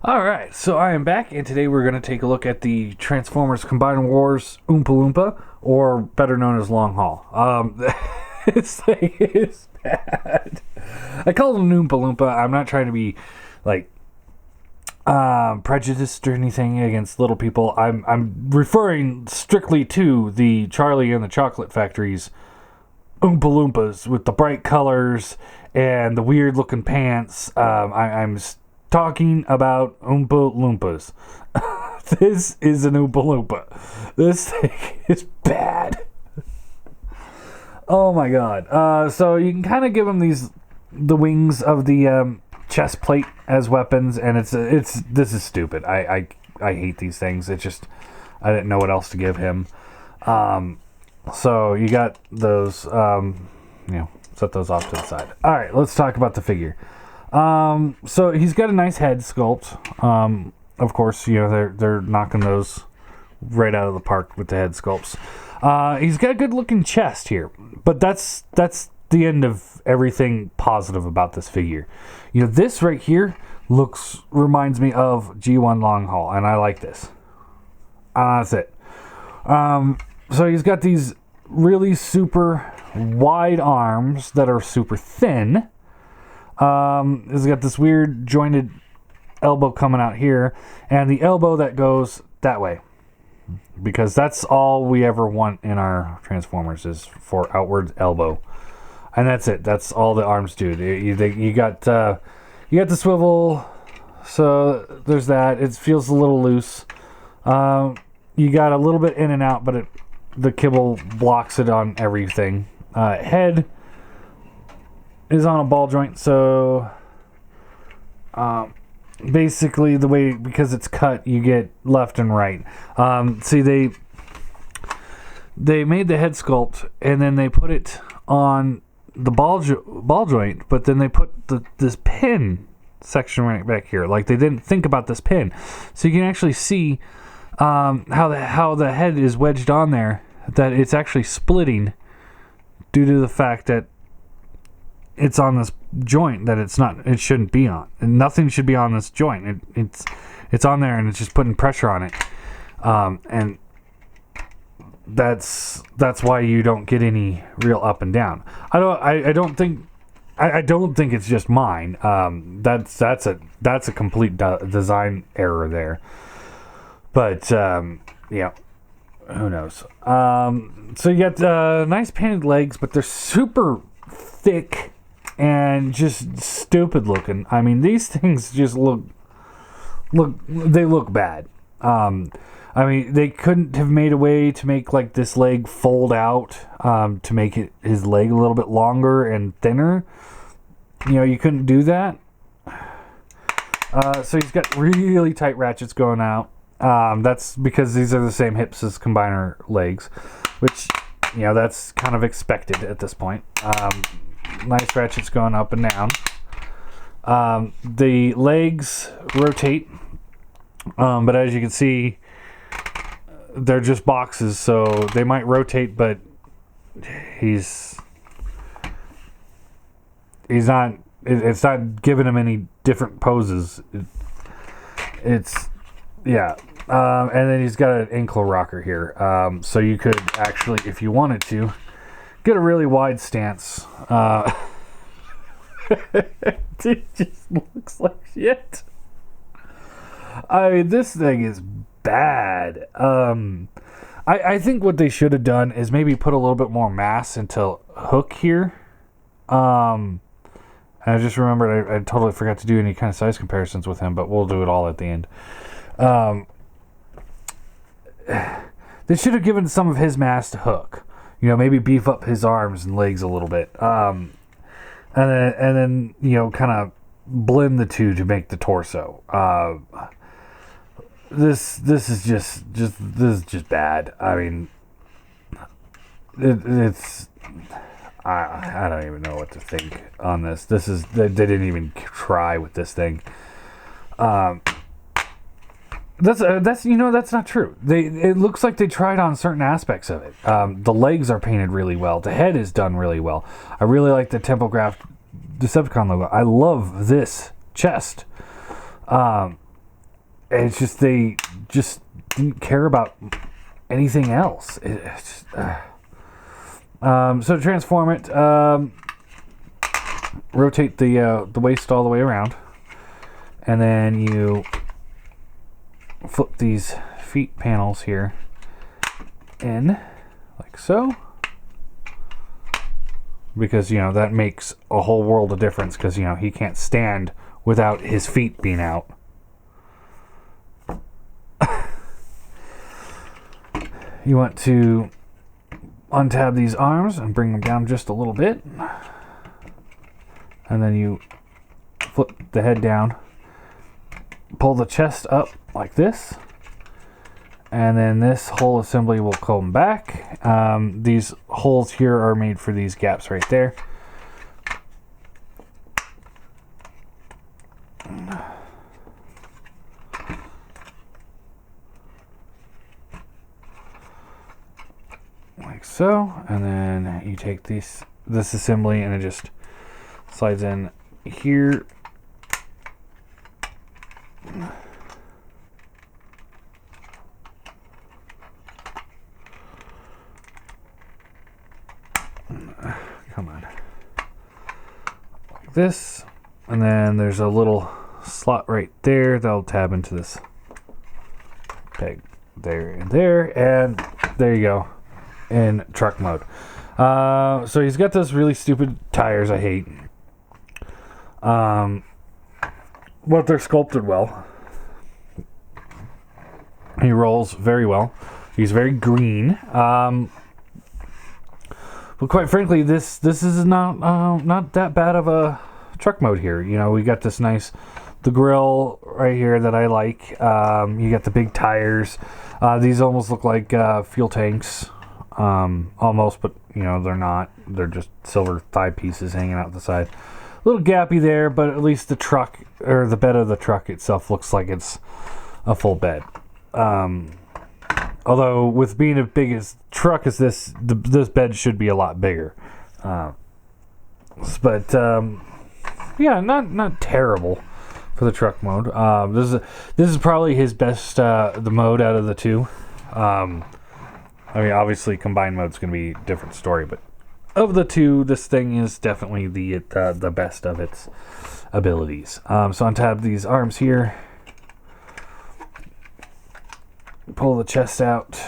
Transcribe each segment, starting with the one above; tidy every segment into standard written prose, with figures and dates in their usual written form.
Alright, so I am back, and today we're going to take a look at the Transformers Combined Wars Oompa Loompa, or better known as Long Haul. This thing is bad. I call it an Oompa Loompa. I'm not trying to be, like, prejudiced or anything against little people. I'm referring strictly to the Charlie and the Chocolate Factory's Oompa Loompas with the bright colors and the weird-looking pants. I'm talking about Oompa Loompas. This is an Oompa Loompa. This thing is bad. Oh my god. So you can kind of give them the wings of the chest plate as weapons, and this is stupid. I hate these things. It just, I didn't know what else to give him. So you got those, set those off to the side. All right, let's talk about the figure. So he's got a nice head sculpt. Of course, they're knocking those right out of the park with the head sculpts. He's got a good looking chest here, but that's the end of everything positive about this figure. This right here reminds me of G1 Long Haul, and I like this. That's it. So he's got these really super wide arms that are super thin. He's got this weird jointed elbow coming out here, and the elbow that goes that way, because that's all we ever want in our Transformers, is for outward elbow, and that's it. That's all the arms do. You got the swivel, so there's that. It feels a little loose. You got a little bit in and out, but the kibble blocks it on everything. Head is on a ball joint, so basically because it's cut, you get left and right. See, they made the head sculpt, and then they put it on the ball joint, but then they put this pin section right back here. Like, they didn't think about this pin, so you can actually see how the head is wedged on there, that it's actually splitting due to the fact that it's on this joint that it shouldn't be on. And nothing should be on this joint. It's on there, and it's just putting pressure on it. And that's why you don't get any real up and down. I don't think it's just mine. That's a complete design error there. But yeah, who knows? So you got nice painted legs, but they're super thick and just stupid looking. I mean, these things just look bad. I mean, they couldn't have made a way to make like this leg fold out, to make his leg a little bit longer and thinner. You couldn't do that. So he's got really tight ratchets going out. That's because these are the same hips as combiner legs, which, that's kind of expected at this point. Nice ratchets going up and down. The legs rotate, but as you can see, they're just boxes, so they might rotate, but he's not. It's not giving him any different poses. Yeah. And then he's got an ankle rocker here, so you could actually, if you wanted to, get a really wide stance. It just looks like shit. I mean, this thing is bad. I think what they should have done is maybe put a little bit more mass into Hook here. And I just remembered I totally forgot to do any kind of size comparisons with him, but we'll do it all at the end. They should have given some of his mass to Hook. Maybe beef up his arms and legs a little bit. And then kind of blend the two to make the torso. This is just bad. I mean, it's I don't even know what to think on this. They didn't even try with this thing. That's not true. It looks like they tried on certain aspects of it. The legs are painted really well. The head is done really well. I really like the Tempograph Decepticon logo. I love this chest. it's just they just didn't care about anything else. So to transform it, rotate the waist all the way around, and then you flip these feet panels here in, like so, because that makes a whole world of difference, because he can't stand without his feet being out. You want to untab these arms and bring them down just a little bit, and then you flip the head down, pull the chest up like this, and then this whole assembly will come back. These holes here are made for these gaps right there. Like so, and then you take this assembly and it just slides in here. Come on. Like this, and then there's a little slot right there that'll tab into this peg there, and there you go. In truck mode. So he's got those really stupid tires I hate. But they're sculpted well. He rolls very well. He's very green. But quite frankly, this is not that bad of a truck mode here. We got this nice, the grill right here that I like. You got the big tires. These almost look like fuel tanks. Almost, but they're not. They're just silver thigh pieces hanging out the side. A little gappy there, but at least the truck, or the bed of the truck itself, looks like it's a full bed. Although with being as big as truck as this bed should be a lot bigger. But yeah, not terrible for the truck mode. This is probably his best the mode out of the two. I mean, obviously, combined mode's going to be a different story, but of the two, this thing is definitely the best of its abilities. So untap these arms here, pull the chest out,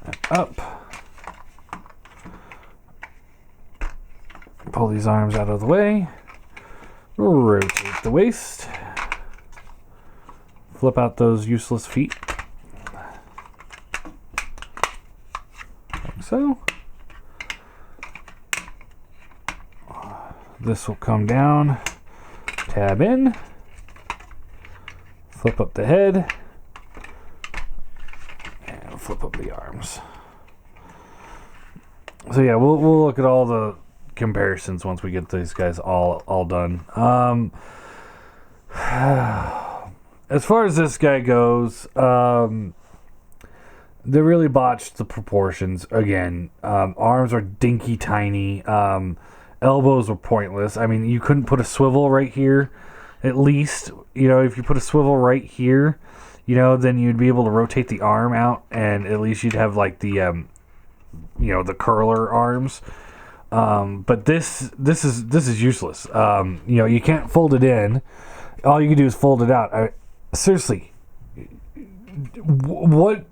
and up, pull these arms out of the way, rotate the waist, flip out those useless feet. So this will come down, tab in, flip up the head, and flip up the arms. So yeah, we'll look at all the comparisons once we get these guys all done. As far as this guy goes, they really botched the proportions again. Arms are dinky tiny. Elbows were pointless. I mean, you couldn't put a swivel right here. At least, if you put a swivel right here, then you'd be able to rotate the arm out, and at least you'd have like the, the curler arms. But this is useless. You can't fold it in. All you can do is fold it out. Seriously, what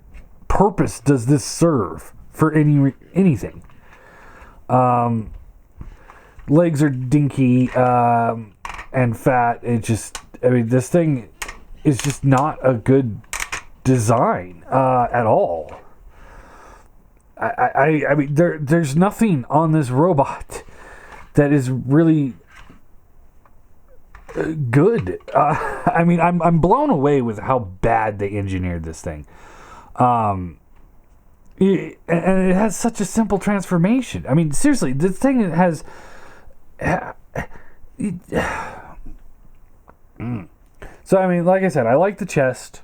purpose does this serve for anything? Legs are dinky and fat. This thing is just not a good design at all. I mean, there's nothing on this robot that is really good. I mean, I'm blown away with how bad they engineered this thing. And it has such a simple transformation. I mean, seriously, this thing has. So, I mean, like I said, I like the chest.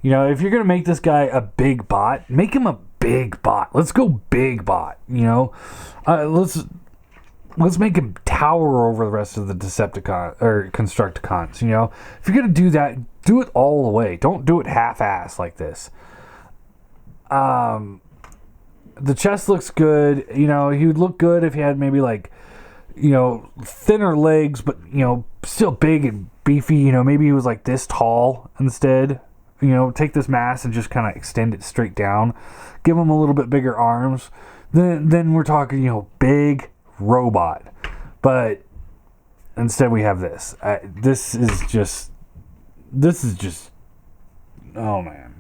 If you're gonna make this guy a big bot, make him a big bot. Let's go big bot. Let's make him tower over the rest of the Decepticon or Constructicons. You know, if you're gonna do that, do it all the way. Don't do it half-ass like this. The chest looks good. You know, he would look good if he had maybe like, you know, thinner legs, but, you know, still big and beefy. You know, maybe he was like this tall instead. You know, take this mass and just kind of extend it straight down. Give him a little bit bigger arms. Then we're talking, you know, big robot. But instead we have this. This is just, oh man.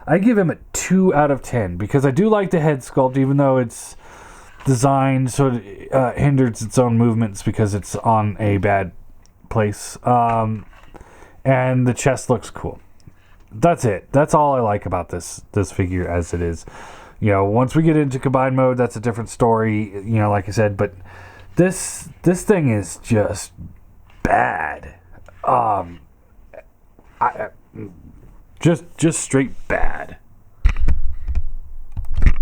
I give him a 2 out of 10 because I do like the head sculpt, even though it's designed so it hinders its own movements because it's on a bad place. And the chest looks cool. That's it. That's all I like about this figure as it is. You know, once we get into combined mode, that's a different story, you know, like I said, but this thing is just bad. Just straight bad.